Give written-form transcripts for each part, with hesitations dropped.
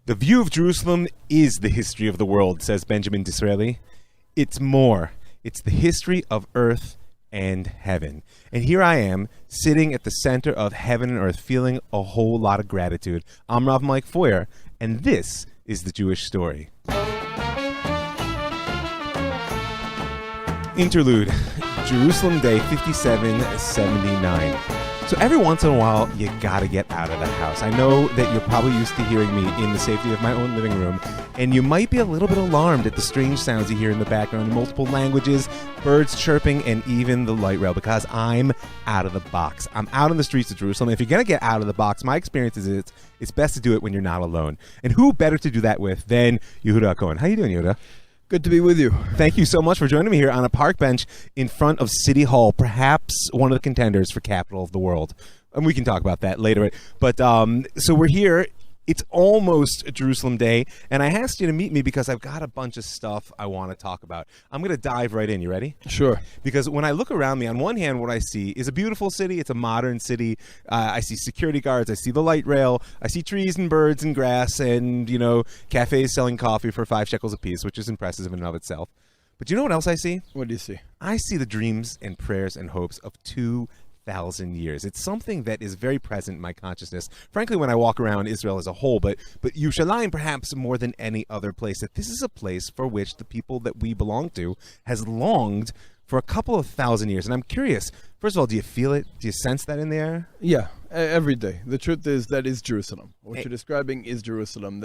The view of Jerusalem is the history of the world, says Benjamin Disraeli. It's more. It's the history of earth and heaven. And here I am, sitting at the center of heaven and earth, feeling a whole lot of gratitude. I'm Rav Mike Feuer, and this is the Jewish story. Interlude, Jerusalem Day 5779. So every once in a while, you gotta get out of the house. I know that you're probably used to hearing me in the safety of my own living room, and you might be a little bit alarmed at the strange sounds you hear in the background in multiple languages, birds chirping, and even the light rail, because I'm out of the box. I'm out on the streets of Jerusalem. If you're gonna get out of the box, my experience is it's best to do it when you're not alone. And who better to do that with than Yehudah Hakohen? How you doing, Yehudah? Good to be with you. Thank you so much for joining me here on a park bench in front of City Hall, perhaps one of the contenders for capital of the world. And we can talk about that later. But so we're here. It's almost Jerusalem Day, and I asked you to meet me because I've got a bunch of stuff I want to talk about. I'm going to dive right in. You ready? Sure. Because when I look around me, on one hand, what I see is a beautiful city. It's a modern city. I see security guards. I see the light rail. I see trees and birds and grass and, cafes selling coffee for 5 shekels apiece, which is impressive in and of itself. But you know what else I see? What do you see? I see the dreams and prayers and hopes of 2,000 years. It's something that is very present in my consciousness, frankly, when I walk around Israel as a whole, but Yerushalayim perhaps more than any other place, that this is a place for which the people that we belong to has longed for a couple of thousand years. And I'm curious, first of all, do you feel it? Do you sense that in the air? Yeah, every day. The truth is that is Jerusalem. What you're describing is Jerusalem.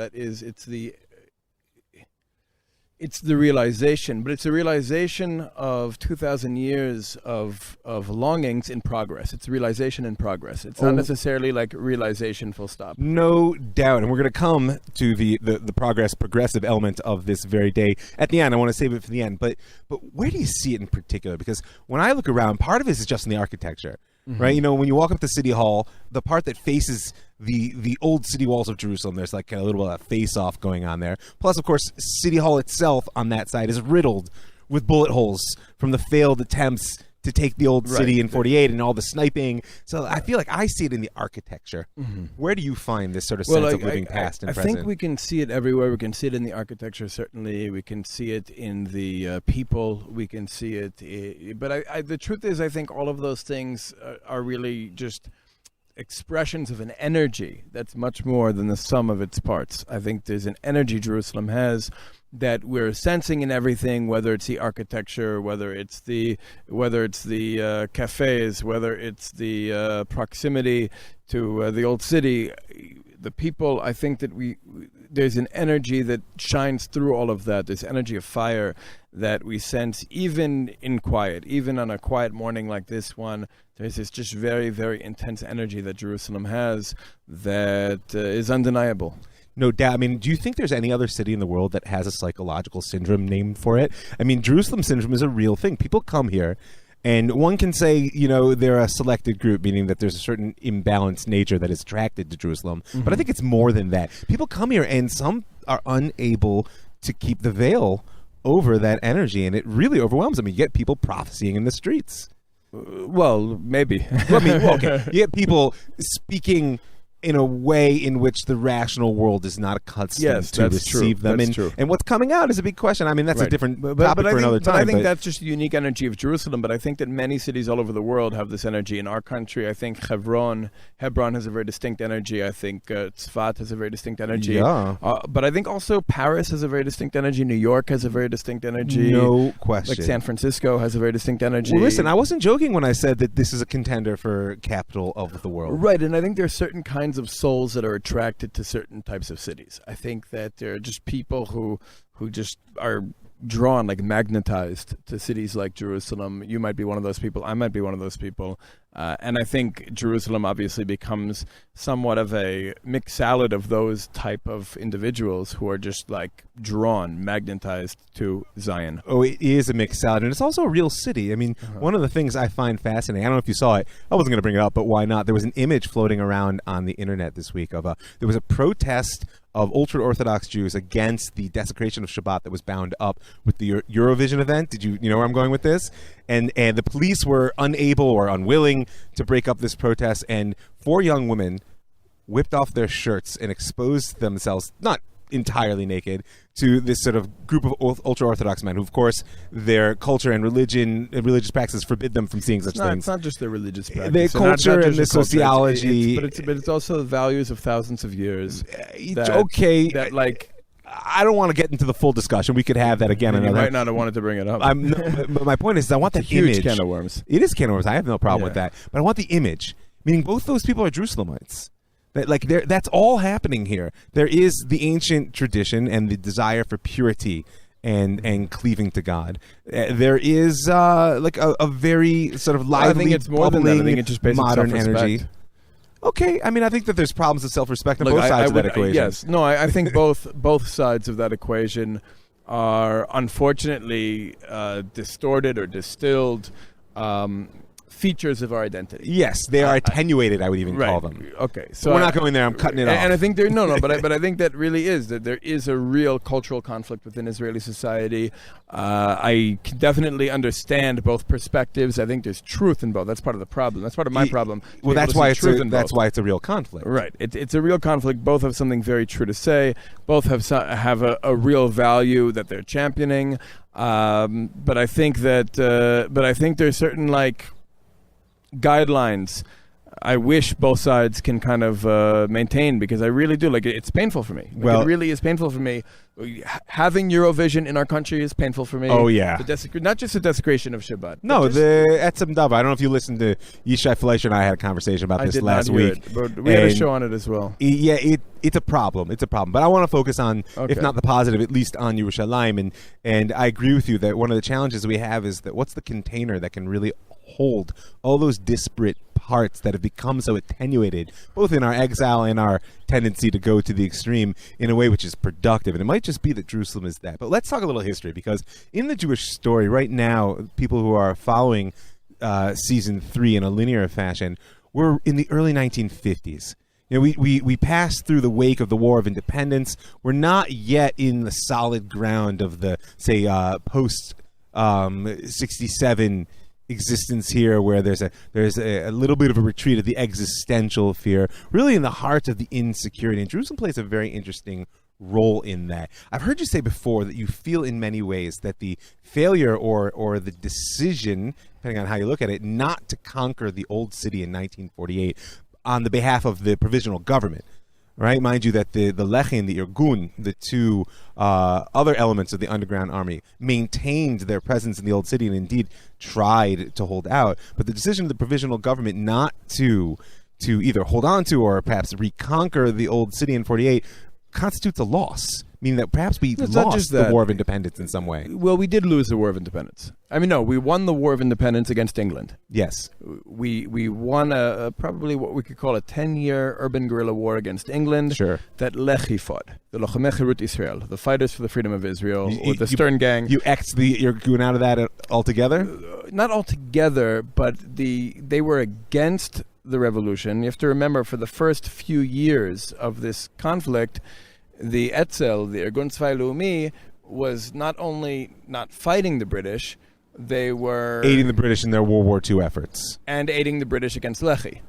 It's the realization, but it's a realization of 2,000 years of longings in progress. It's realization in progress. It's not necessarily like realization full stop. No doubt. And we're going to come to the progressive element of this very day at the end. I want to save it for the end. But where do you see it in particular? Because when I look around, part of it is just in the architecture. Mm-hmm. Right, when you walk up to City Hall, the part that faces the old city walls of Jerusalem, there's like a little bit of face-off going on there. Plus, of course, City Hall itself on that side is riddled with bullet holes from the failed attempts to take the old city in 48 and all the sniping. So I feel like I see it in the architecture. Mm-hmm. Where do you find this sort of sense of living past and present? I think we can see it everywhere. We can see it in the architecture, certainly. We can see it in the people. We can see it. But the truth is, I think all of those things are really just expressions of an energy that's much more than the sum of its parts. I think there's an energy Jerusalem has that we're sensing in everything, whether it's the architecture, whether it's the cafes, whether it's the proximity to the old city, the people. I think that there's an energy that shines through all of that. This energy of fire that we sense even in quiet, even on a quiet morning like this one. There's this just very, very intense energy that Jerusalem has that is undeniable. No doubt. I mean, do you think there's any other city in the world that has a psychological syndrome named for it? I mean, Jerusalem syndrome is a real thing. People come here, and one can say, they're a selected group, meaning that there's a certain imbalanced nature that is attracted to Jerusalem. Mm-hmm. But I think it's more than that. People come here, and some are unable to keep the veil over that energy, and it really overwhelms them. You get people prophesying in the streets. Well, maybe. Okay. You get people speaking in a way in which the rational world is not accustomed to receive them. That's true. And what's coming out is a big question. I mean, that's a different topic for another time. But I think that's just the unique energy of Jerusalem. But I think that many cities all over the world have this energy. In our country, I think Hebron has a very distinct energy. I think Tzfat has a very distinct energy. Yeah. But I think also Paris has a very distinct energy. New York has a very distinct energy. No question. Like San Francisco has a very distinct energy. Well, listen, I wasn't joking when I said that this is a contender for capital of the world. Right, and I think there are certain kinds of souls that are attracted to certain types of cities. I think that there are just people who just are drawn, like magnetized to cities like Jerusalem. You might be one of those people. I might be one of those people. And I think Jerusalem obviously becomes somewhat of a mixed salad of those type of individuals who are just like drawn, magnetized to Zion. Oh, it is a mixed salad. And it's also a real city. I mean, one of the things I find fascinating, I don't know if you saw it. I wasn't going to bring it up, but why not? There was an image floating around on the internet this week of there was a protest of ultra-Orthodox Jews against the desecration of Shabbat that was bound up with the Eurovision event. Did you know where I'm going with this? And the police were unable or unwilling to break up this protest, and 4 young women whipped off their shirts and exposed themselves, not entirely naked, to this sort of group of ultra-Orthodox men who, of course, their culture and religious practices forbid them from seeing such things. It's not just their religious practice. Their culture and the sociology. But it's also the values of thousands of years. I don't want to get into the full discussion. We could have that again. You might not have wanted to bring it up. But my point is, I want that image. Huge can of worms. It is can of worms. I have no problem with that. But I want the image, meaning both those people are Jerusalemites. That's all happening here. There is the ancient tradition and the desire for purity and cleaving to God. There is a very sort of lively, I think it's more than that. I think it's just basic modern energy. Okay, I mean, I think that there's problems of self-respect on both sides of that equation. Yes, no, I think both sides of that equation are unfortunately distorted or distilled features of our identity. Yes, they are attenuated, I would even call them. Okay, so we're not going there. I'm cutting it off. And I think but I think that really is that there is a real cultural conflict within Israeli society. I can definitely understand both perspectives. I think there's truth in both. That's part of the problem. That's part of my problem. Well, that's why it's a real conflict. Right. It's a real conflict. Both have something very true to say. Both have a real value that they're championing. But I think that there's certain guidelines I wish both sides can kind of maintain, because I really do. It's painful for me. It really is painful for me. Having Eurovision in our country is painful for me. Oh, yeah. Not just the desecration of Shabbat. No, the Etzem Dava. I don't know if you listened to Yishai Fleischer and I had a conversation about this last week. But we had a show on it as well. Yeah, it's a problem. It's a problem. But I want to focus on, if not the positive, at least on Yerushalayim. And I agree with you that one of the challenges we have is that what's the container that can really hold all those disparate parts that have become so attenuated, both in our exile and our tendency to go to the extreme in a way which is productive. And it might just be that Jerusalem is that. But let's talk a little history, because in the Jewish story right now, people who are following season 3 in a linear fashion, we're in the early 1950s. You know, we passed through the wake of the War of Independence. We're not yet in the solid ground of the, say, post 67 existence here, where there's a little bit of a retreat of the existential fear, really in the heart of the insecurity. And Jerusalem plays a very interesting role in that. I've heard you say before that you feel in many ways that the failure or the decision, depending on how you look at it, not to conquer the old city in 1948 on the behalf of the provisional government, right? Mind you that the Lechi and the Irgun, the two other elements of the underground army, maintained their presence in the old city and indeed tried to hold out. But the decision of the provisional government not to either hold on to or perhaps reconquer the old city in 48 constitutes a loss, meaning that perhaps we lost the War of Independence in some way. Well, we did lose the War of Independence. I mean, no, we won the War of Independence against England. Yes. We won probably what we could call a 10-year urban guerrilla war against England. Sure. That Lechi fought, the Lochamei Chirut Israel, the Fighters for the Freedom of Israel, or the Stern Gang. You're going out of that altogether? Not altogether, but they were against the revolution. You have to remember, for the first few years of this conflict, the Etzel, the Irgun Tzvai Leumi, was not only not fighting the British, they were aiding the British in their World War II efforts. And aiding the British against Lechi.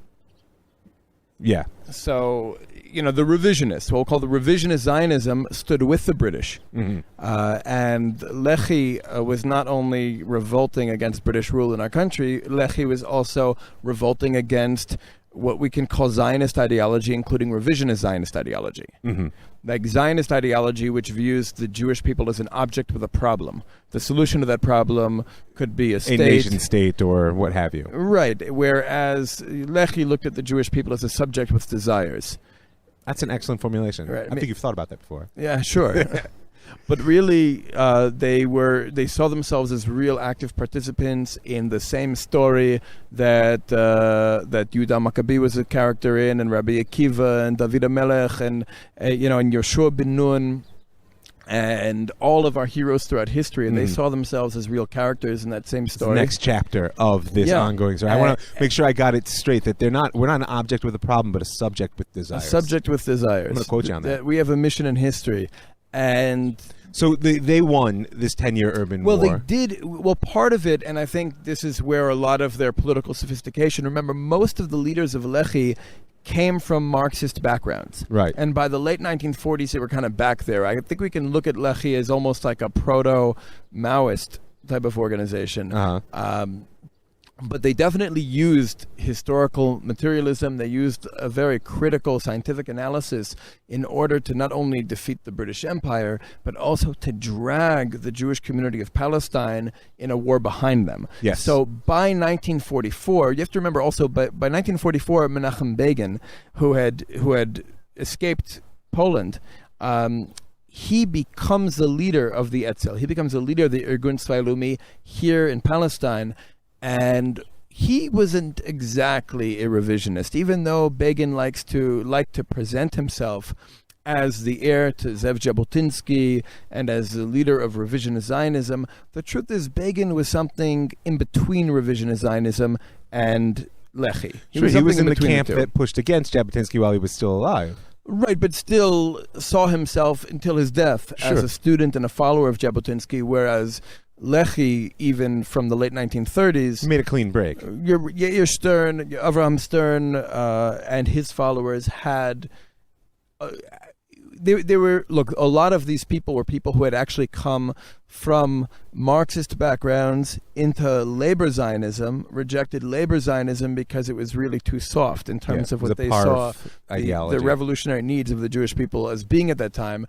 Yeah. So, the revisionists, what we'll call the revisionist Zionism, stood with the British. Mm-hmm. And Lechi was not only revolting against British rule in our country, Lechi was also revolting against what we can call Zionist ideology, including revisionist Zionist ideology. Mm-hmm. Like Zionist ideology, which views the Jewish people as an object with a problem. The solution to that problem could be a nation state or what have you. Right, whereas Lechi looked at the Jewish people as a subject with desires. That's an excellent formulation. Right. I think you've thought about that before. Yeah, sure. But really, they saw themselves as real active participants in the same story that Yehudah Maccabi was a character in, and Rabbi Akiva, and David HaMelech, and Yoshua ben Nun, and all of our heroes throughout history, and they saw themselves as real characters in that same story. It's the next chapter of this ongoing story. I want to make sure I got it straight, that we're not an object with a problem, but a subject with desires. A subject with desires. I'm going to quote you on that. We have a mission in history. And so they won this 10-year urban war. Well, they did. Well, part of it, and I think this is where a lot of their political sophistication. Remember, most of the leaders of Lechi came from Marxist backgrounds. Right. And by the late 1940s, they were kind of back there. I think we can look at Lehi as almost like a proto-Maoist type of organization. But they definitely used historical materialism. They used a very critical scientific analysis in order to not only defeat the British Empire, but also to drag the Jewish community of Palestine in a war behind them. Yes. So by 1944, you have to remember also, by 1944, Menachem Begin, who had escaped Poland, he becomes the leader of the Etzel. He becomes the leader of the Irgun Tzvai Leumi here in Palestine. And he wasn't exactly a revisionist, even though Begin liked to present himself as the heir to Zev Jabotinsky and as the leader of revisionist Zionism. The truth is, Begin was something in between revisionist Zionism and Lehi. He was in the camp that pushed against Jabotinsky while he was still alive. Right, but still saw himself until his death as a student and a follower of Jabotinsky, whereas Lehi, even from the late 1930s, he made a clean break. Yair Stern, Avraham Stern, and his followers had. They were, look, a lot of these people were people who had actually come from Marxist backgrounds into labor Zionism, rejected labor Zionism because it was really too soft in terms of what they saw the revolutionary needs of the Jewish people as being at that time.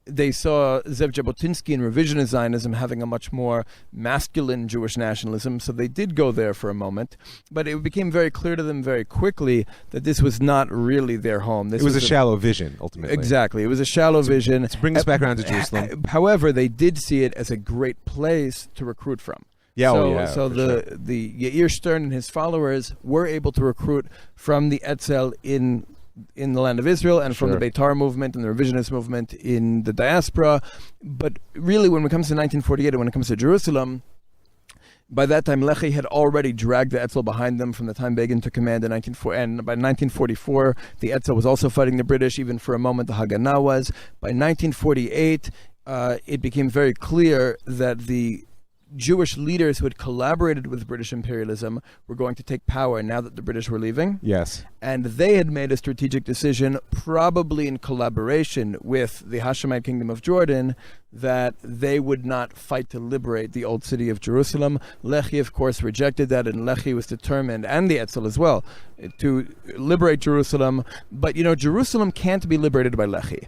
They saw Zev Jabotinsky and revisionist Zionism having a much more masculine Jewish nationalism, so they did go there for a moment. But it became very clear to them very quickly that this was not really their home. It was a shallow vision, ultimately. Exactly. It was a shallow vision. To bring us back around to Jerusalem. However, they did see it as a great place to recruit from. So the Yair Stern and his followers were able to recruit from the Etzel in the land of Israel and from the Beitar movement and the revisionist movement in the diaspora. But really, when it comes to 1948 and when it comes to Jerusalem, by that time, Lehi had already dragged the Etzel behind them from the time Begin took command in 1944. And by 1944, the Etzel was also fighting the British. Even for a moment, the Haganah was. By 1948, it became very clear that the Jewish leaders who had collaborated with British imperialism were going to take power now that the British were leaving. Yes. And they had made a strategic decision, probably in collaboration with the Hashemite Kingdom of Jordan, that they would not fight to liberate the old city of Jerusalem. Lehi, of course, rejected that, and Lehi was determined, and the Etzel as well, to liberate Jerusalem. But, Jerusalem can't be liberated by Lehi.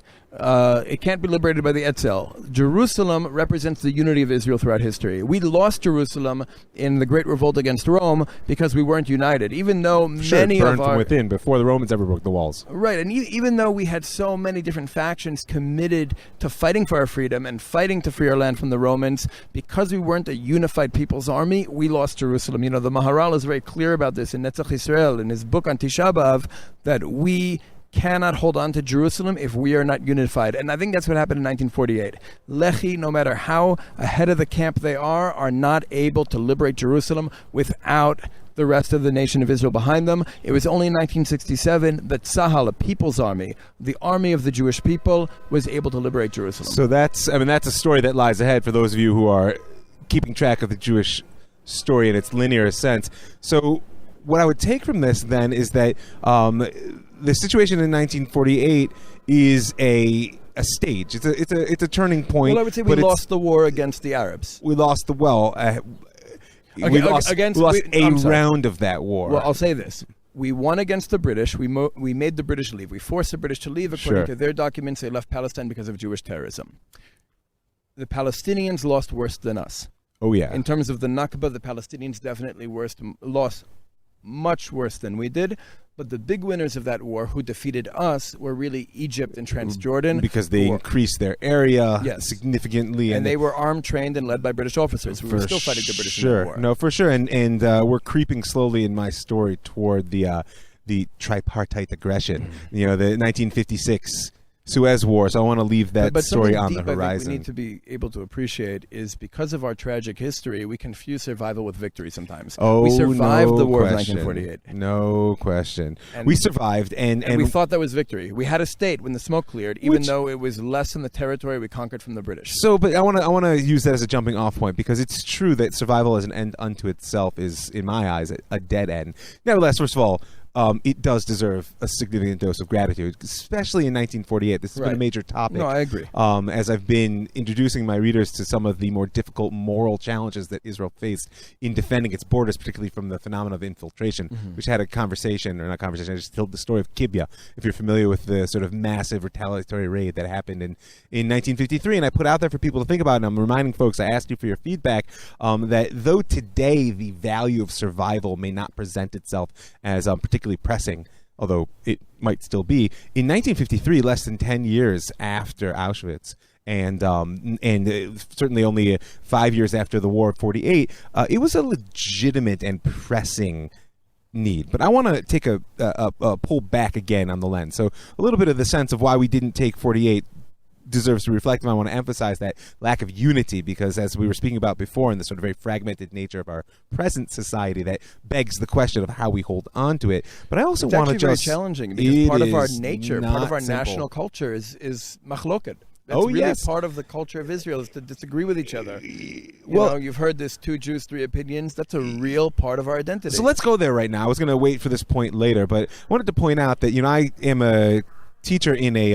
It can't be liberated by the Etzel. Jerusalem represents the unity of Israel throughout history. We lost Jerusalem in the Great Revolt against Rome because we weren't united, even though many burned of our... from within before the Romans ever broke the walls. Right, and even though we had so many different factions committed to fighting for our freedom and fighting to free our land from the Romans, because we weren't a unified people's army, we lost Jerusalem. The Maharal is very clear about this in Netzach Yisrael, in his book on Tisha B'Av, that we cannot hold on to Jerusalem if we are not unified. And I think that's what happened in 1948. Lehi, no matter how ahead of the camp they are not able to liberate Jerusalem without the rest of the nation of Israel behind them. It was only in 1967 that Tzahal, a people's army, the army of the Jewish people, was able to liberate Jerusalem. So that's a story that lies ahead for those of you who are keeping track of the Jewish story in its linear sense. So what I would take from this then is that the situation in 1948 is a stage. It's a turning point. Well, I would say we lost the war against the Arabs. We lost we lost a round of that war. Well, I'll say this. We won against the British. We made the British leave. We forced the British to leave. According to their documents, they left Palestine because of Jewish terrorism. The Palestinians lost worse than us. Oh, yeah. In terms of the Nakba, the Palestinians definitely lost much worse than we did. But the big winners of that war, who defeated us, were really Egypt and Transjordan. Because they increased their area significantly. And they were armed, trained, and led by British officers. We were still fighting the British in that war. No, for sure. And we're creeping slowly in my story toward the tripartite aggression. The 1956 Suez War. So I want to leave that story on the horizon. We need to be able to appreciate is because of our tragic history, we confuse survival with victory sometimes. We survived the war of 1948. No question. We survived, and we thought that was victory. We had a state when the smoke cleared, even though it was less than the territory we conquered from the British. So, but I want to use that as a jumping off point, because it's true that survival as an end unto itself is, in my eyes, a dead end. Nevertheless, first of all, it does deserve a significant dose of gratitude, especially in 1948. This has been a major topic. No, I agree. As I've been introducing my readers to some of the more difficult moral challenges that Israel faced in defending its borders, particularly from the phenomenon of infiltration, which had a conversation, or not conversation, I just told the story of Kibbutz, if you're familiar with the sort of massive retaliatory raid that happened in 1953. And I put out there for people to think about, and I'm reminding folks, I asked you for your feedback, that though today the value of survival may not present itself as particularly pressing, although it might still be, in 1953, less than 10 years after Auschwitz, and certainly only 5 years after the War of 48, it was a legitimate and pressing need. But I want to take a pull back again on the lens. So a little bit of the sense of why we didn't take 48 deserves to reflect, and I want to emphasize that lack of unity, because as we were speaking about before, in the sort of very fragmented nature of our present society, that begs the question of how we hold on to it. But I also want to just... It's very challenging, because part of our nature, part of our simple. National culture is machloket. That's really part of the culture of Israel, is to disagree with each other. You've heard this 2 Jews, 3 opinions. That's a real part of our identity. So let's go there right now. I was going to wait for this point later, but I wanted to point out that, I am a teacher in a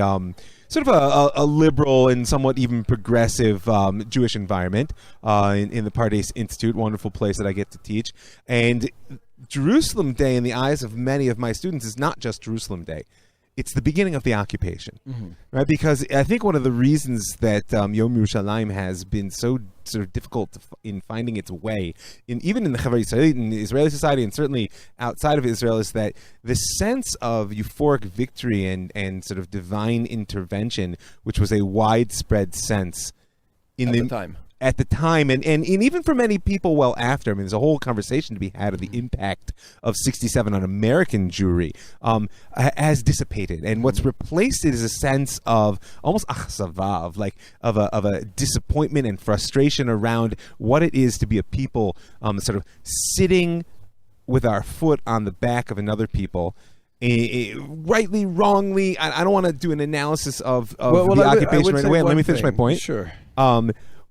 sort of a liberal and somewhat even progressive Jewish environment in the Pardes Institute, wonderful place that I get to teach. And Jerusalem Day, in the eyes of many of my students, is not just Jerusalem Day. It's the beginning of the occupation, right? Because I think one of the reasons that Yom Yerushalayim has been so sort of difficult in finding its way, even in the Chavra Yisraelit, in Israeli society, and certainly outside of Israel, is that the sense of euphoric victory and sort of divine intervention, which was a widespread sense at the time, and even for many people well after. I mean, there's a whole conversation to be had of the impact of 67 on American Jewry, has dissipated, and what's replaced it is a sense of almost achsava, of a disappointment and frustration around what it is to be a people sort of sitting with our foot on the back of another people. Rightly, wrongly, I don't want to do an analysis of the occupation right away. Let me finish my point. Sure.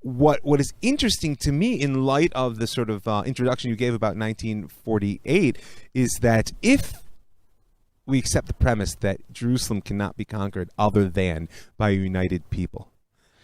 What is interesting to me in light of the sort of introduction you gave about 1948 is that if we accept the premise that Jerusalem cannot be conquered other than by a united people,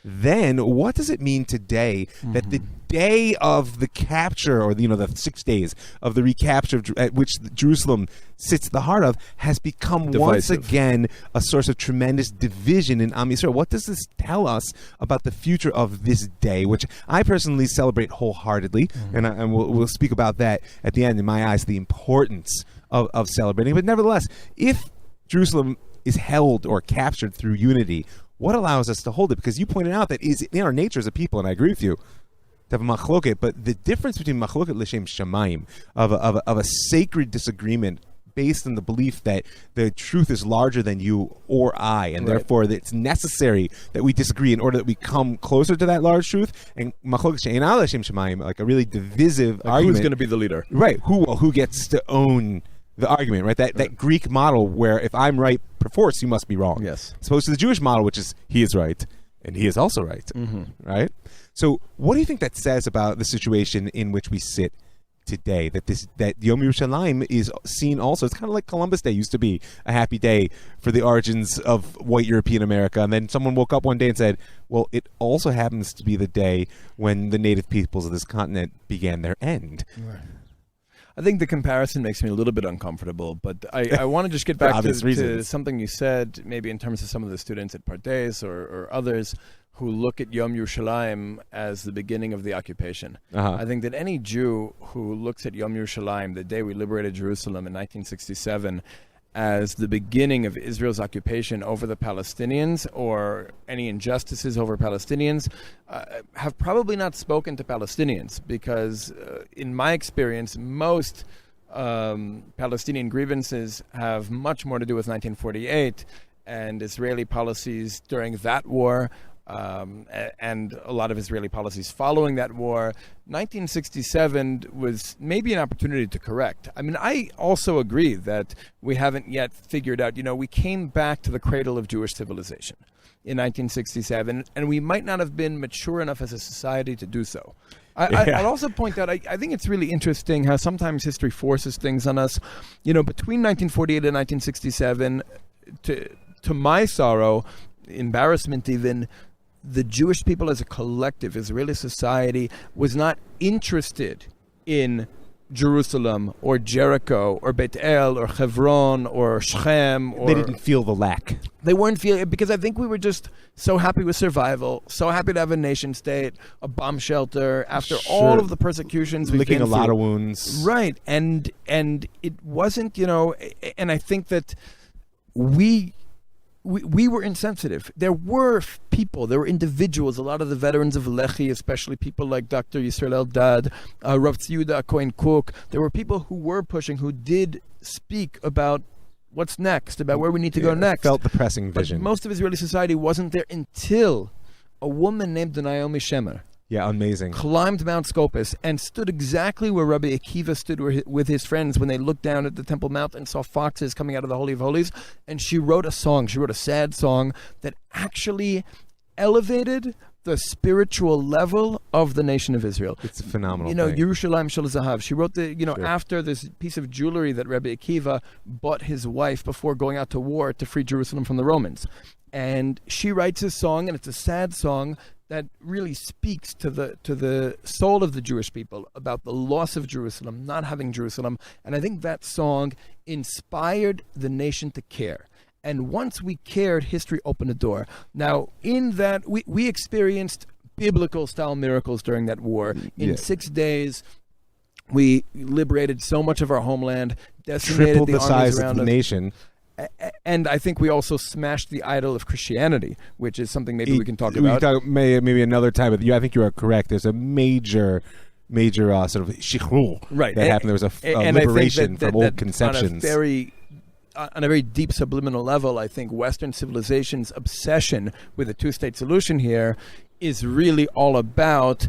then what does it mean today that the day of the capture, or the 6 days of the recapture at which Jerusalem sits at the heart of, has become once again a source of tremendous division in Am Yisrael? What does this tell us about the future of this day, which I personally celebrate wholeheartedly, and we'll speak about that at the end. In my eyes, the importance of celebrating. But nevertheless, if Jerusalem is held or captured through unity, what allows us to hold it? Because you pointed out that is in our nature as a people, and I agree with you, to have a machloket, but the difference between machloket l'shem shamayim, of a sacred disagreement based on the belief that the truth is larger than you or I, and therefore that it's necessary that we disagree in order that we come closer to that large truth, and machloket she'eina l'shem shamayim, like a really divisive argument. Who's going to be the leader? Right. Who gets to own the argument, right? That Greek model where if I'm right, perforce you must be wrong. Yes. As opposed to the Jewish model, which is he is right and he is also right. Right? So what do you think that says about the situation in which we sit today? That Yom Yerushalayim is seen also, it's kind of like Columbus Day used to be a happy day for the origins of white European America, and then someone woke up one day and said, well, it also happens to be the day when the native peoples of this continent began their end. Right. I think the comparison makes me a little bit uncomfortable, but I want to just get back to something you said, maybe in terms of some of the students at Pardes or others who look at Yom Yerushalayim as the beginning of the occupation. I think that any Jew who looks at Yom Yerushalayim, the day we liberated Jerusalem in 1967, as the beginning of Israel's occupation over the Palestinians, or any injustices over Palestinians, have probably not spoken to Palestinians, because in my experience, most Palestinian grievances have much more to do with 1948 and Israeli policies during that war, and a lot of Israeli policies following that war. 1967 was maybe an opportunity to correct. I mean, I also agree that we haven't yet figured out, we came back to the cradle of Jewish civilization in 1967, and we might not have been mature enough as a society to do so. I'd also point out, I think it's really interesting how sometimes history forces things on us. Between 1948 and 1967, to my sorrow, embarrassment even, the Jewish people as a collective, Israeli society, was not interested in Jerusalem or Jericho or Beit El or Hebron or Shechem. They didn't feel the lack. They weren't feeling it because I think we were just so happy with survival, so happy to have a nation state, a bomb shelter, after all of the persecutions we've licking been a lot through. of wounds. Right. And it wasn't, and I think that we were insensitive. There were people, there were individuals, a lot of the veterans of Lehi, especially people like Dr. Yisrael Eldad, Rav Yehudah Hakohen Cook. There were people who were pushing, who did speak about what's next, about where we need to go next. Felt the pressing vision. But most of Israeli society wasn't there until a woman named Naomi Shemer amazing. climbed Mount Scopus and stood exactly where Rabbi Akiva stood with his friends when they looked down at the Temple Mount and saw foxes coming out of the Holy of Holies. And she wrote a song. She wrote a sad song that actually elevated the spiritual level of the nation of Israel. It's a phenomenal thing. Yerushalayim Shel Zahav. She wrote Sure. after this piece of jewelry that Rabbi Akiva bought his wife before going out to war to free Jerusalem from the Romans. And she writes a song, and it's a sad song that really speaks to the soul of the Jewish people about the loss of Jerusalem, not having Jerusalem. And I think that song inspired the nation to care. And once we cared, history opened a door. Now, in that, we experienced biblical-style miracles during that war. In 6 days, we liberated so much of our homeland, decimated Tripled the the size around of the us. nation. And I think we also smashed the idol of Christianity, which is something maybe we can talk We can about. talk maybe another time, but I think you are correct. There's a major sort of shichrul that happened. There was a liberation from old conceptions. On a very deep subliminal level, I think Western civilization's obsession with a two-state solution here is really all about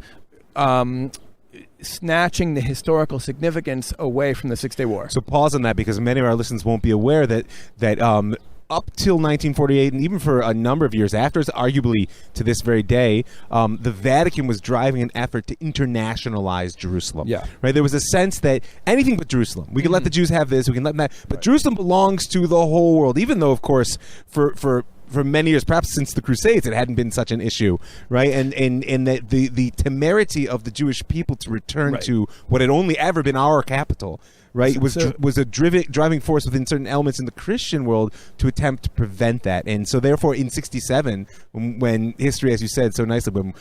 snatching the historical significance away from the Six-Day War. So pause on that, because many of our listeners won't be aware that up till 1948, and even for a number of years after, arguably to this very day, the Vatican was driving an effort to internationalize Jerusalem. Yeah. Right? There was a sense that anything but Jerusalem. We can let the Jews have this, we can let them that, but Jerusalem belongs to the whole world, even though, of course, for many years, perhaps since the Crusades, it hadn't been such an issue, right? And that the temerity of the Jewish people to return to what had only ever been our capital, right, was a driving force within certain elements in the Christian world to attempt to prevent that. And so therefore in 67, when history, as you said so nicely,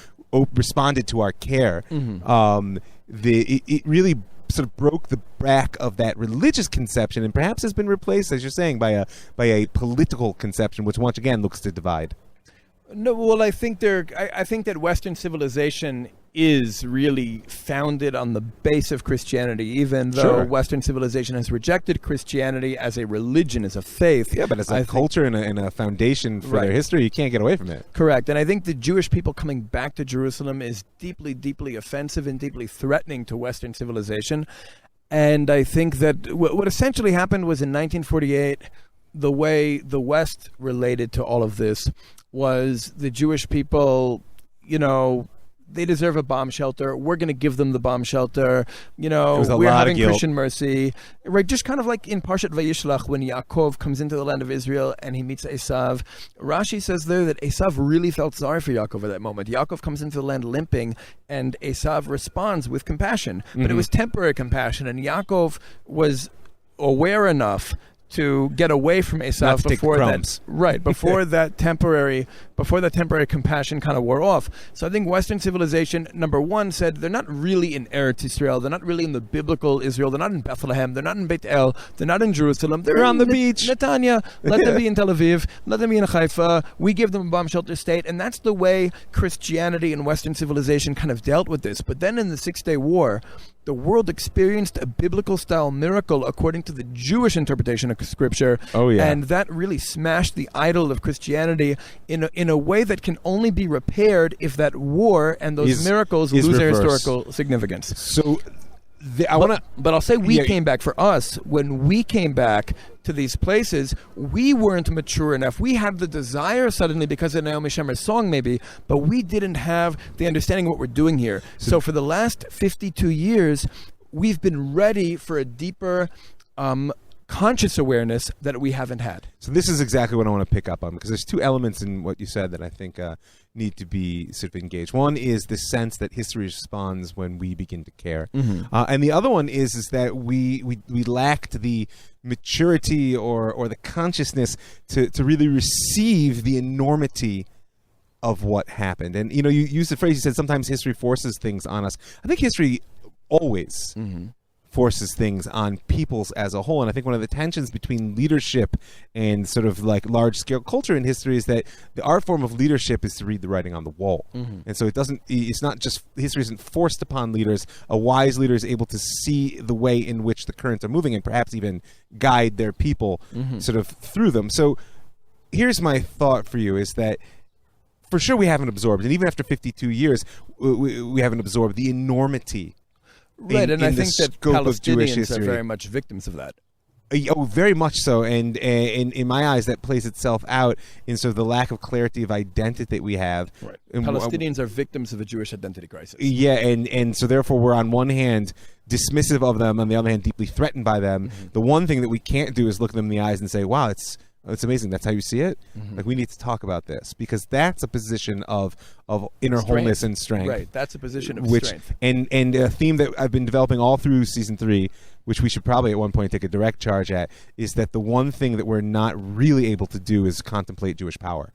responded to our care, it really sort of broke the back of that religious conception, and perhaps has been replaced, as you're saying, by a political conception, which once again looks to divide. No, well, I think that Western civilization is really founded on the base of Christianity, even though Western civilization has rejected Christianity as a religion, as a faith. Yeah, but as a culture and a foundation for their history, you can't get away from it. Correct. And I think the Jewish people coming back to Jerusalem is deeply, deeply offensive and deeply threatening to Western civilization. And I think that what essentially happened was in 1948, the way the West related to all of this was the Jewish people, they deserve a bomb shelter. We're going to give them the bomb shelter. We're having Christian mercy. Right, just kind of like in Parshat Vayishlach, when Yaakov comes into the land of Israel and he meets Esav. Rashi says there that Esav really felt sorry for Yaakov at that moment. Yaakov comes into the land limping, and Esav responds with compassion. But it was temporary compassion, and Yaakov was aware enough to get away from Esav before that temporary compassion kind of wore off. So I think Western civilization, number one, said they're not really in Eretz Yisrael, they're not really in the biblical Israel, they're not in Bethlehem, they're not in Beit El, they're not in Jerusalem, they're on the beach, Netanya. Let them be in Tel Aviv, let them be in Haifa. We give them a bomb shelter state, and that's the way Christianity and Western civilization kind of dealt with this. But then in the Six-Day War, the world experienced a biblical-style miracle according to the Jewish interpretation of Scripture. Oh, yeah. And that really smashed the idol of Christianity in a way that can only be repaired if that war and those miracles lose their historical significance. So, but I'll say we came back. For us, when we came back, to these places, we weren't mature enough. We had the desire suddenly because of Naomi Shemer's song maybe, but we didn't have the understanding of what we're doing here. So for the last 52 years, we've been ready for a deeper conscious awareness that we haven't had. So this is exactly what I want to pick up on, because there's two elements in what you said that I think need to be sort of engaged. One is the sense that history responds when we begin to care, and the other one is that we lacked the maturity or the consciousness to really receive the enormity of what happened. And you used the phrase, you said sometimes history forces things on us. I think history always forces things on peoples as a whole. And I think one of the tensions between leadership and sort of like large-scale culture in history is that the art form of leadership is to read the writing on the wall. And so it's not just, history isn't forced upon leaders. A wise leader is able to see the way in which the currents are moving and perhaps even guide their people sort of through them. So here's my thought for you, is that for sure we haven't absorbed, and even after 52 years, we haven't absorbed the enormity. Right, and I think that Palestinians are very much victims of that. Oh, very much so, and in my eyes, that plays itself out in sort of the lack of clarity of identity that we have. Right. Palestinians are victims of a Jewish identity crisis. Yeah, and so therefore we're on one hand dismissive of them, on the other hand deeply threatened by them. The one thing that we can't do is look them in the eyes and say, wow, it's amazing. That's how you see it? Like, we need to talk about this, because that's a position of inner wholeness and strength. Right, that's a position of strength. And a theme that I've been developing all through season 3, which we should probably at one point take a direct charge at, is that the one thing that we're not really able to do is contemplate Jewish power.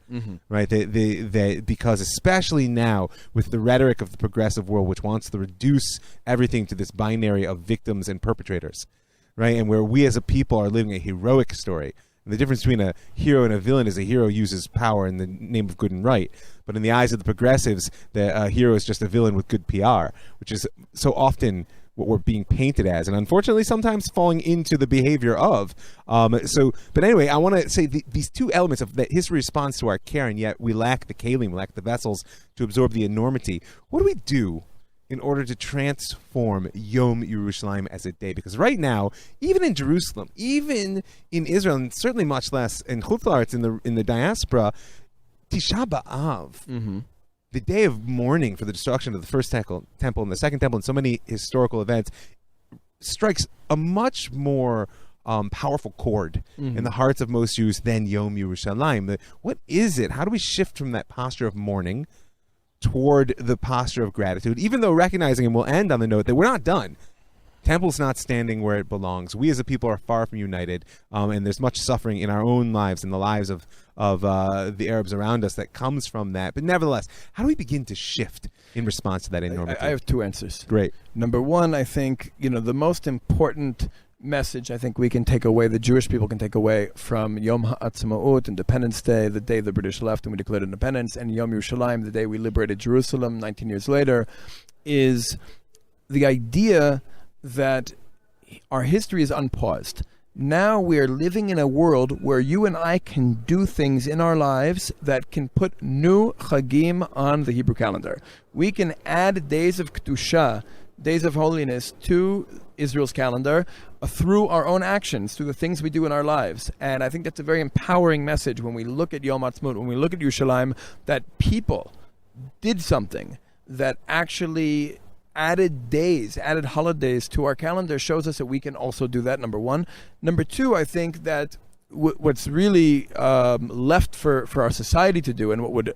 Right? Because especially now, with the rhetoric of the progressive world, which wants to reduce everything to this binary of victims and perpetrators, right? And where we as a people are living a heroic story. The difference between a hero and a villain is a hero uses power in the name of good and right. But in the eyes of the progressives, the hero is just a villain with good PR, which is so often what we're being painted as. And unfortunately, sometimes falling into the behavior of. But anyway, I want to say these two elements of that history responds to our care, and yet we lack the kalim, we lack the vessels to absorb the enormity. What do we do in order to transform Yom Yerushalayim as a day? Because right now, even in Jerusalem, even in Israel, and certainly much less in Chutz La'aretz, in the diaspora, Tisha B'Av, the day of mourning for the destruction of the first temple and the second temple and so many historical events, strikes a much more powerful chord in the hearts of most Jews than Yom Yerushalayim. What is it? How do we shift from that posture of mourning toward the posture of gratitude, even though recognizing, and we'll end on the note that we're not done. Temple's not standing where it belongs. We as a people are far from united, and there's much suffering in our own lives and the lives of the Arabs around us that comes from that. But nevertheless, how do we begin to shift in response to that enormity? I have two answers. Great. Number one, I think the most important message I think we can take away, the Jewish people can take away from Yom HaAtzmaut, Independence Day, the day the British left and we declared independence, and Yom Yerushalayim, the day we liberated Jerusalem 19 years later, is the idea that our history is unpaused. Now we are living in a world where you and I can do things in our lives that can put new chagim on the Hebrew calendar. We can add days of Kedusha, days of holiness, to Israel's calendar through our own actions, through the things we do in our lives. And I think that's a very empowering message when we look at Yom HaAtzmaut, when we look at Yerushalayim, that people did something that actually added days, added holidays to our calendar, shows us that we can also do that, number one. Number two, I think that what's really left for our society to do, and what would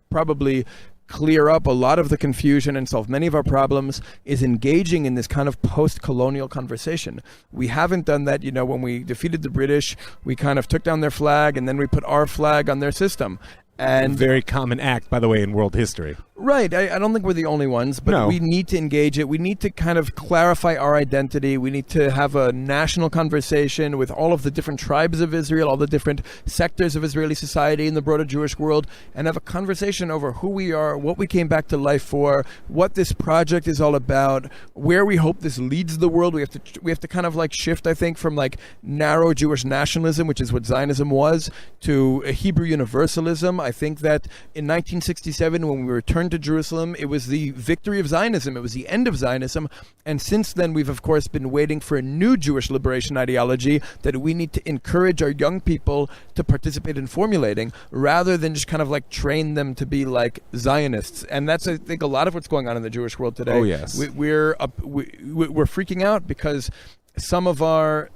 probably clear up a lot of the confusion and solve many of our problems, is engaging in this kind of post-colonial conversation. We haven't done that. When we defeated the British, we kind of took down their flag and then we put our flag on their system. And very common act, by the way, in world history. Right. I don't think we're the only ones, but we need to engage it. We need to kind of clarify our identity. We need to have a national conversation with all of the different tribes of Israel, all the different sectors of Israeli society in the broader Jewish world, and have a conversation over who we are, what we came back to life for, what this project is all about, where we hope this leads the world. We have to kind of like shift, I think, from like narrow Jewish nationalism, which is what Zionism was, to a Hebrew universalism. I think that in 1967, when we returned to Jerusalem. It was the victory of Zionism. It was the end of Zionism. And since then, we've, of course, been waiting for a new Jewish liberation ideology that we need to encourage our young people to participate in formulating, rather than just kind of like train them to be like Zionists. And that's, I think, a lot of what's going on in the Jewish world today. Oh, yes. We're freaking out because some of our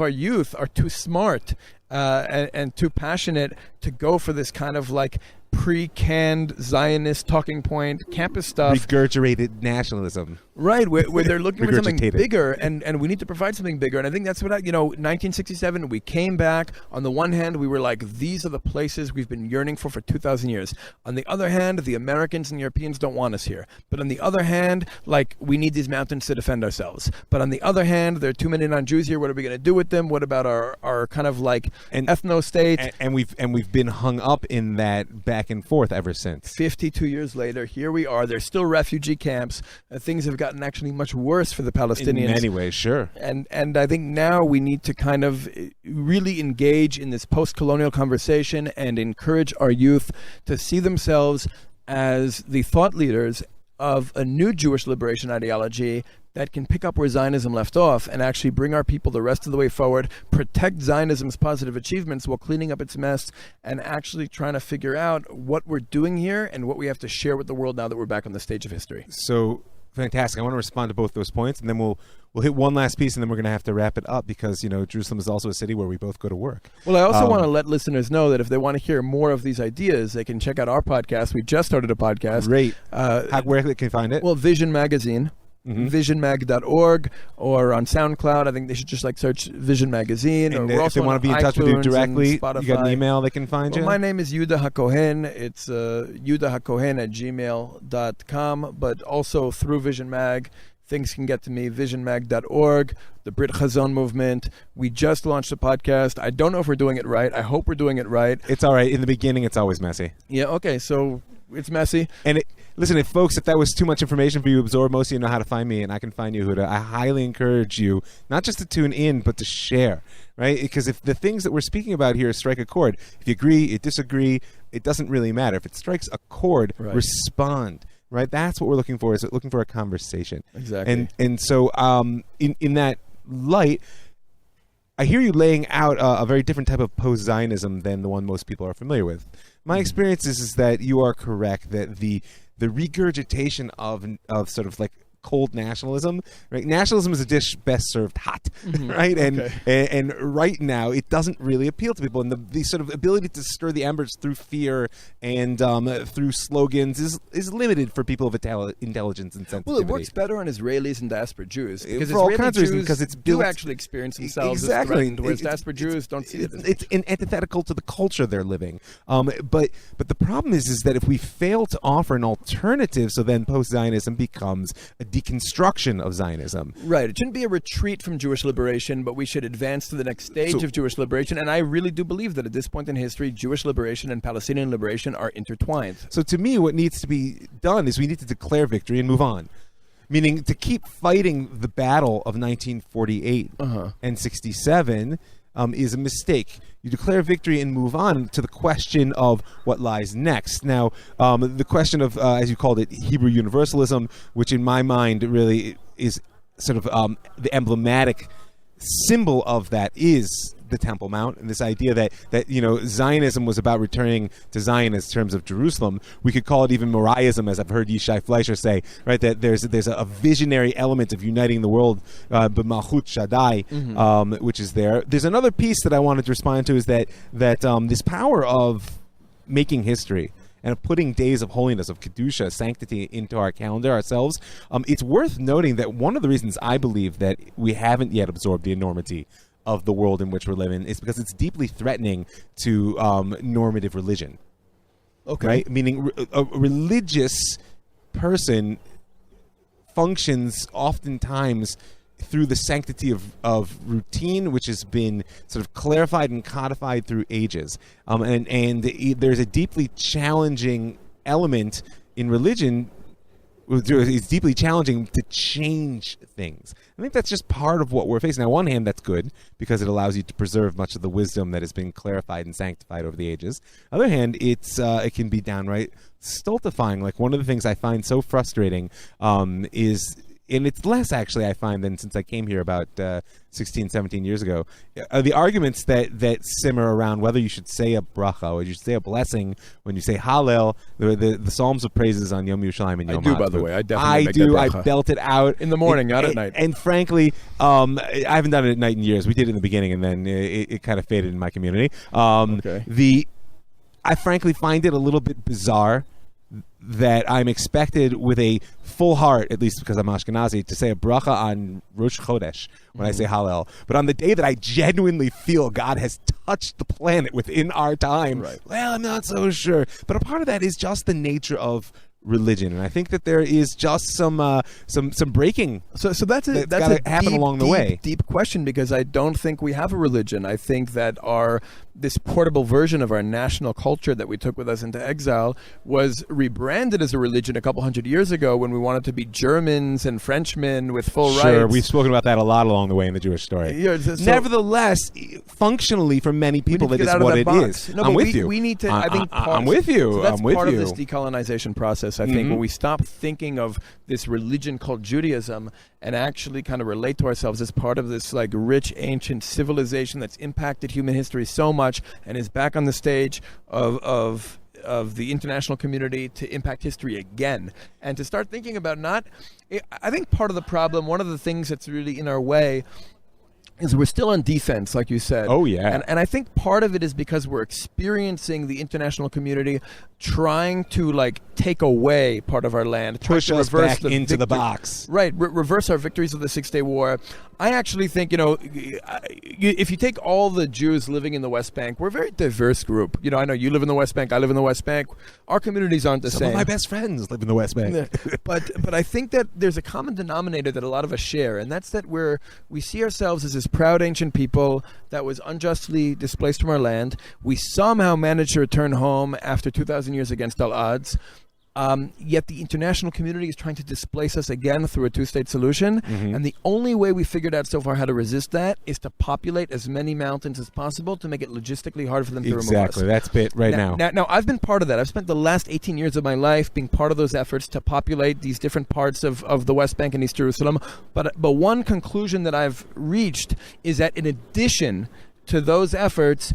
youth are too smart and too passionate to go for this kind of like pre-canned Zionist talking point campus stuff. Regurgitated nationalism. Right, where they're looking for something Regurgitated. bigger, and we need to provide something bigger. And I think that's what 1967, we came back. On the one hand, we were like, these are the places we've been yearning for 2,000 years. On the other hand, the Americans and Europeans don't want us here. But on the other hand, like, we need these mountains to defend ourselves. But on the other hand, there are too many non-Jews here. What are we going to do with them? What about our kind of like ethno-state? And we've been hung up in that back and forth ever since. 52 years later, here we are. There's still refugee camps. Things have gotten actually much worse for the Palestinians. In many ways, sure. And I think now we need to kind of really engage in this post-colonial conversation and encourage our youth to see themselves as the thought leaders of a new Jewish liberation ideology that can pick up where Zionism left off and actually bring our people the rest of the way forward, protect Zionism's positive achievements while cleaning up its mess, and actually trying to figure out what we're doing here and what we have to share with the world now that we're back on the stage of history. So fantastic. I want to respond to both those points, and then we'll hit one last piece, and then we're going to have to wrap it up because, Jerusalem is also a city where we both go to work. Well, I also want to let listeners know that if they want to hear more of these ideas, they can check out our podcast. We just started a podcast. Great. Where can you find it? Well, Vision Magazine. visionmag.org, or on SoundCloud. I think they should just like search Vision Magazine. And or if they want to be in touch with you directly, you got an email they can find you? My name is Yehudah Hakohen. It's YehudahHakohen@gmail.com, but also through Vision Mag. Things can get to me, visionmag.org, the Brit Chazon movement. We just launched a podcast. I don't know if we're doing it right. I hope we're doing it right. It's all right. In the beginning, it's always messy. Yeah, okay, so it's messy. And listen, if that was too much information for you to absorb, most of you know how to find me, and I can find you, Yehudah. I highly encourage you not just to tune in, but to share, right? Because if the things that we're speaking about here strike a chord, if you agree, you disagree, it doesn't really matter. If it strikes a chord, respond. Right, that's what we're looking for. Is looking for a conversation. Exactly. And so in that light, I hear you laying out a very different type of post-Zionism than the one most people are familiar with. My experience is that you are correct that the regurgitation of sort of like cold nationalism, right? Nationalism is a dish best served hot, right? And right now it doesn't really appeal to people, and the sort of ability to stir the embers through fear and through slogans is limited for people of intelligence and sensitivity. Well, it works better on Israelis and diaspora Jews because for all Israeli kinds of reasons, Jews because it's do built, actually experience themselves as exactly, threatened, whereas diaspora Jews don't see it. It's antithetical to the culture they're living. But the problem is that if we fail to offer an alternative, so then post-Zionism becomes a deconstruction of Zionism. Right. It shouldn't be a retreat from Jewish liberation, but we should advance to the next stage of Jewish liberation. And I really do believe that at this point in history, Jewish liberation and Palestinian liberation are intertwined. So to me, what needs to be done is we need to declare victory and move on. Meaning to keep fighting the battle of 1948 and 67 is a mistake. You declare victory and move on to the question of what lies next. Now, the question of, as you called it, Hebrew universalism, which in my mind really is sort of the emblematic symbol of that is the Temple Mount, and this idea that Zionism was about returning to Zion in terms of Jerusalem. We could call it even Moriahism, as I've heard Yishai Fleischer say, right? That there's a visionary element of uniting the world, b'malchut Shaddai, which is there. There's another piece that I wanted to respond to is that this power of making history and of putting days of holiness, of Kedusha, sanctity into our calendar ourselves. It's worth noting that one of the reasons I believe that we haven't yet absorbed the enormity of the world in which we're living is because it's deeply threatening to normative religion. Okay. Right? Meaning a religious person functions oftentimes through the sanctity of routine, which has been sort of clarified and codified through ages. And there's a deeply challenging element in religion it's deeply challenging to change things. I think that's just part of what we're facing. On one hand, that's good because it allows you to preserve much of the wisdom that has been clarified and sanctified over the ages. On the other hand, it can be downright stultifying. Like, one of the things I find so frustrating is, and it's less actually I find than since I came here about 16, 17 years ago, the arguments that simmer around whether you should say a bracha or you should say a blessing when you say Hallel, the Psalms of praises on Yom Yerushalayim and Yom I do, HaTzvut. by the way. I definitely make that bracha. I belt it out. In the morning, not at night. And frankly, I haven't done it at night in years. We did it in the beginning, and then it kind of faded in my community. Okay. I frankly find it a little bit bizarre that I'm expected with a full heart, at least because I'm Ashkenazi, to say a bracha on Rosh Chodesh when I say Hallel. But on the day that I genuinely feel God has touched the planet within our time, well, I'm not so sure. But a part of that is just the nature of religion, and I think that there is just some breaking. So that's a happen along the way. Deep question, because I don't think we have a religion. I think that this portable version of our national culture that we took with us into exile was rebranded as a religion a couple hundred years ago when we wanted to be Germans and Frenchmen with full rights. Sure, we've spoken about that a lot along the way in the Jewish story. Yeah, nevertheless, functionally, for many people, that is what it is. No, I'm with you. We need to. I think I'm with you. So that's I'm with part you. of this decolonization process. I think when we stop thinking of this religion called Judaism and actually kind of relate to ourselves as part of this like rich ancient civilization that's impacted human history so much and is back on the stage of the international community to impact history again, and to start thinking about I think part of the problem, one of the things that's really in our way, is we're still on defense, like you said. Oh, yeah. And I think part of it is because we're experiencing the international community trying to, like, take away part of our land. Push us back into the box. Right. Reverse our victories of the Six-Day War. I actually think, if you take all the Jews living in the West Bank, we're a very diverse group. I know you live in the West Bank, I live in the West Bank. Our communities aren't the same. Some of my best friends live in the West Bank. But I think that there's a common denominator that a lot of us share, and that's that we see ourselves as this proud ancient people that was unjustly displaced from our land. We somehow managed to return home after 2,000 years against all odds. Yet the international community is trying to displace us again through a two-state solution. And the only way we figured out so far how to resist that is to populate as many mountains as possible to make it logistically hard for them to remove us. Exactly. That's it now. Now, I've been part of that. I've spent the last 18 years of my life being part of those efforts to populate these different parts of the West Bank and East Jerusalem. But one conclusion that I've reached is that in addition to those efforts,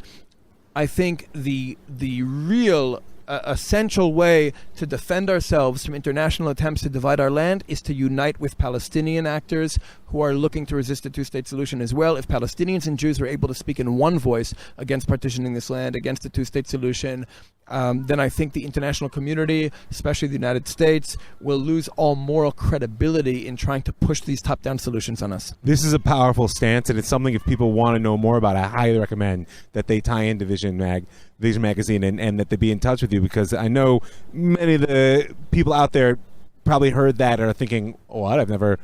I think the real essential way to defend ourselves from international attempts to divide our land is to unite with Palestinian actors who are looking to resist a two-state solution as well. If Palestinians and Jews are able to speak in one voice against partitioning this land, against the two-state solution, then I think the international community, especially the United States, will lose all moral credibility in trying to push these top-down solutions on us. This is a powerful stance, and it's something if people want to know more about, I highly recommend that they tie into Vision Magazine and that they be in touch with you, because I know many of the people out there probably heard that and are thinking, what? I've never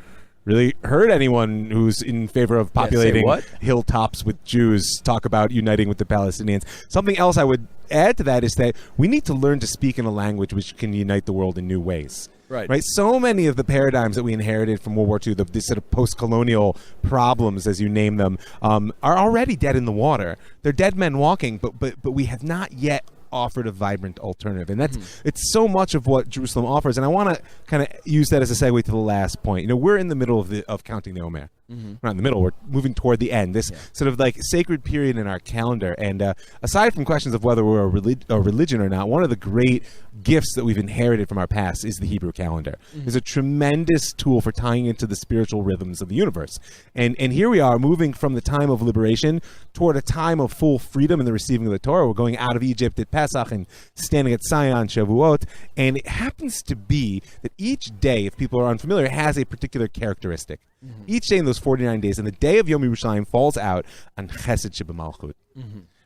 really heard anyone who's in favor of populating hilltops with Jews talk about uniting with the Palestinians. Something else I would add to that is that we need to learn to speak in a language which can unite the world in new ways. Right. So many of the paradigms that we inherited from World War II, this sort of post-colonial problems, as you name them, are already dead in the water. They're dead men walking, but we have not yet offered a vibrant alternative, and it's so much of what Jerusalem offers. And I want to kind of use that as a segue to the last point. We're in the middle of counting the Omer. We're not in the middle. We're moving toward the end. This sort of like sacred period in our calendar. And aside from questions of whether we're a religion or not, one of the great gifts that we've inherited from our past is the Hebrew calendar. It's a tremendous tool for tying into the spiritual rhythms of the universe. And here we are moving from the time of liberation toward a time of full freedom in the receiving of the Torah. We're going out of Egypt at Pesach and standing at Sion, Shavuot. And it happens to be that each day, if people are unfamiliar, has a particular characteristic. Each day in those 49 days, and the day of Yom Yerushalayim falls out on Chesed Shebemalchut.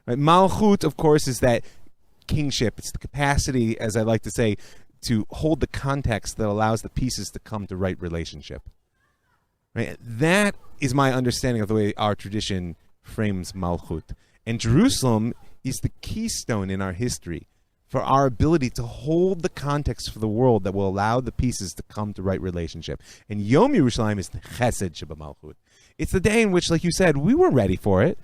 Right? Malchut, of course, is that kingship. It's the capacity, as I like to say, to hold the context that allows the pieces to come to right relationship. Right? That is my understanding of the way our tradition frames Malchut. And Jerusalem is the keystone in our history for our ability to hold the context for the world that will allow the pieces to come to right relationship. And Yom Yerushalayim is the Chesed Shebamalchut. It's the day in which, like you said, we were ready for it.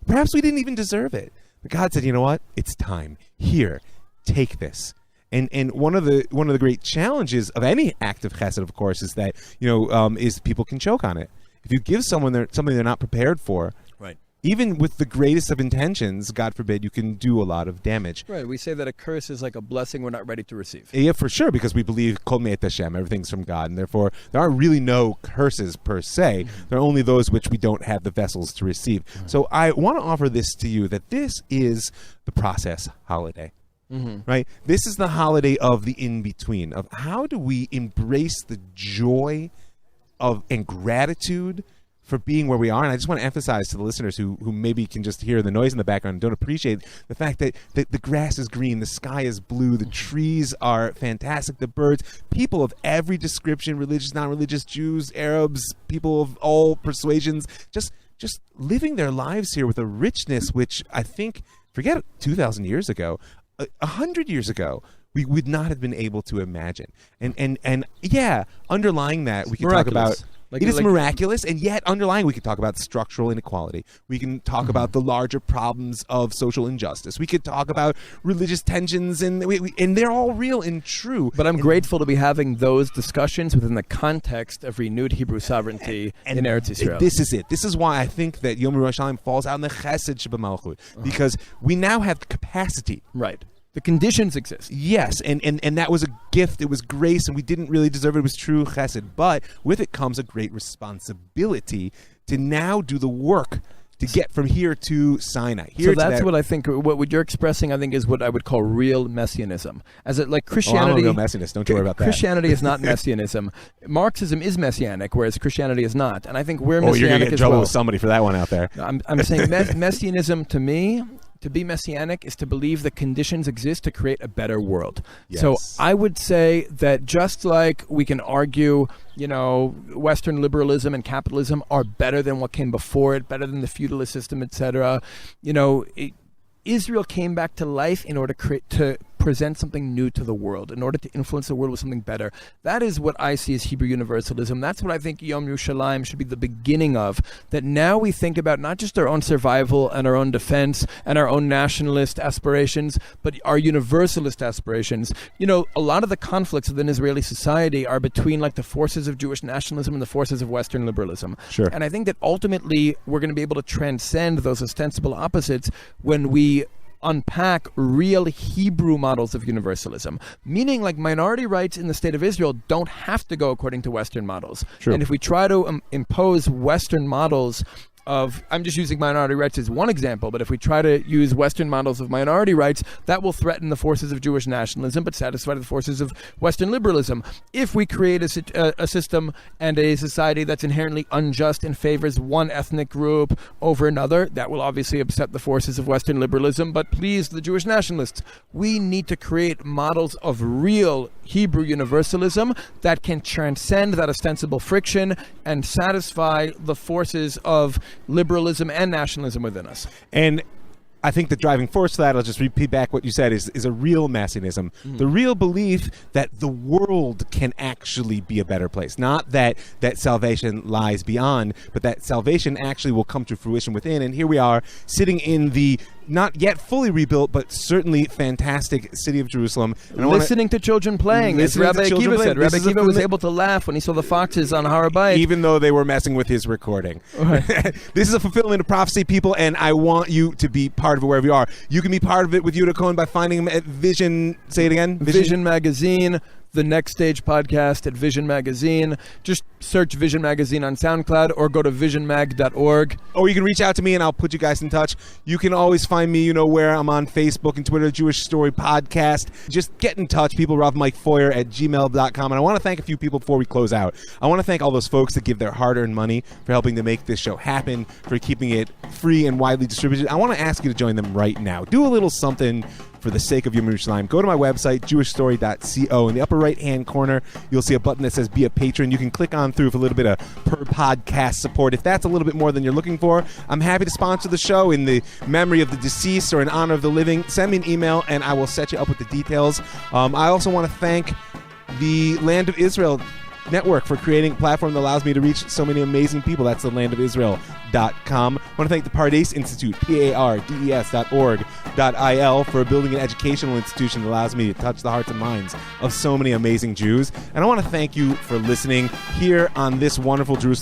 Perhaps we didn't even deserve it. But God said, you know what? It's time. Here, take this. And one of the great challenges of any act of chesed, of course, is that, is people can choke on it. If you give someone something they're not prepared for, right, even with the greatest of intentions, God forbid, you can do a lot of damage. Right. We say that a curse is like a blessing we're not ready to receive. Yeah, for sure, because we believe Kol Me'et Hashem, everything's from God, and therefore there aren't really no curses per se. There are only those which we don't have the vessels to receive. So I want to offer this to you, that this is the process holiday. Right? This is the holiday of the in-between, of how do we embrace the joy and gratitude for being where we are. And I just want to emphasize to the listeners who maybe can just hear the noise in the background and don't appreciate the fact that the grass is green, the sky is blue, the trees are fantastic, the birds, people of every description, religious, non-religious, Jews, Arabs, people of all persuasions, just living their lives here with a richness which I think, forget 2,000 years ago, 100 years ago, we would not have been able to imagine. And yeah, underlying that, we can talk about... It is miraculous, and yet underlying, we can talk about structural inequality. We can talk about the larger problems of social injustice. We could talk about religious tensions, and they're all real and true. But I'm grateful to be having those discussions within the context of renewed Hebrew sovereignty in Eretz Yisrael. This is it. This is why I think that Yom Yerushalayim falls out in the Chesed Shebamalchut, because we now have the capacity. Right. The conditions exist. Yes, and that was a gift. It was grace, and we didn't really deserve it. It was true chesed. But with it comes a great responsibility to now do the work to get from here to Sinai. So that's what I think, what you're expressing, I think, is what I would call real messianism. As it, like Christianity... I'm a real messianist. Don't you worry about that. Christianity is not messianism. Marxism is messianic, whereas Christianity is not. And I think we're messianic as well. You're going to get in trouble with somebody for that one out there. I'm saying messianism, to me... To be messianic is to believe that conditions exist to create a better world. Yes. So I would say that just like we can argue, Western liberalism and capitalism are better than what came before it, better than the feudalist system, etc. Israel came back to life in order to present something new to the world, in order to influence the world with something better. That is what I see as Hebrew universalism. That's what I think Yom Yerushalayim should be the beginning of, that now we think about not just our own survival and our own defense and our own nationalist aspirations, but our universalist aspirations. A lot of the conflicts within Israeli society are between like the forces of Jewish nationalism and the forces of Western liberalism. Sure. And I think that ultimately we're going to be able to transcend those ostensible opposites when we unpack real Hebrew models of universalism, meaning like minority rights in the state of Israel don't have to go according to Western models. True. And if we try to impose Western models I'm just using minority rights as one example, but if we try to use Western models of minority rights, that will threaten the forces of Jewish nationalism, but satisfy the forces of Western liberalism. If we create a system and a society that's inherently unjust and favors one ethnic group over another, that will obviously upset the forces of Western liberalism, but please the Jewish nationalists. We need to create models of real Hebrew universalism that can transcend that ostensible friction and satisfy the forces of liberalism and nationalism within us. And I think the driving force for that, I'll just repeat back what you said, is a real messianism. The real belief that the world can actually be a better place. Not that salvation lies beyond, but that salvation actually will come to fruition within. And here we are, sitting in the not yet fully rebuilt, but certainly fantastic city of Jerusalem. And listening to children playing, as Rabbi Akiva said. Rabbi Akiva was able to laugh when he saw the foxes on Har HaBayit. Even though they were messing with his recording. Right. This is a fulfillment of prophecy, people, and I want you to be part of it wherever you are. You can be part of it with Yehudah Hakohen by finding him at Vision, say it again? Vision Magazine. The Next Stage podcast at Vision Magazine. Just search Vision Magazine on SoundCloud or go to visionmag.org. Or you can reach out to me and I'll put you guys in touch. You can always find me, where I'm on Facebook and Twitter, Jewish Story Podcast. Just get in touch, people. RalphMikeFoyer@gmail.com. And I want to thank a few people before we close out. I want to thank all those folks that give their hard-earned money for helping to make this show happen, for keeping it free and widely distributed. I want to ask you to join them right now. Do a little something for the sake of Yerushalayim. Go to my website, jewishstory.co. In the upper right-hand corner, you'll see a button that says Be a Patron. You can click on through for a little bit of per podcast support. If that's a little bit more than you're looking for, I'm happy to sponsor the show in the memory of the deceased or in honor of the living. Send me an email, and I will set you up with the details. I also want to thank the Land of Israel Network for creating a platform that allows me to reach so many amazing people. That's the landofisrael.com. I want to thank the Pardes Institute, pardes.org.il, for building an educational institution that allows me to touch the hearts and minds of so many amazing Jews. And I want to thank you for listening here on this wonderful Jerusalem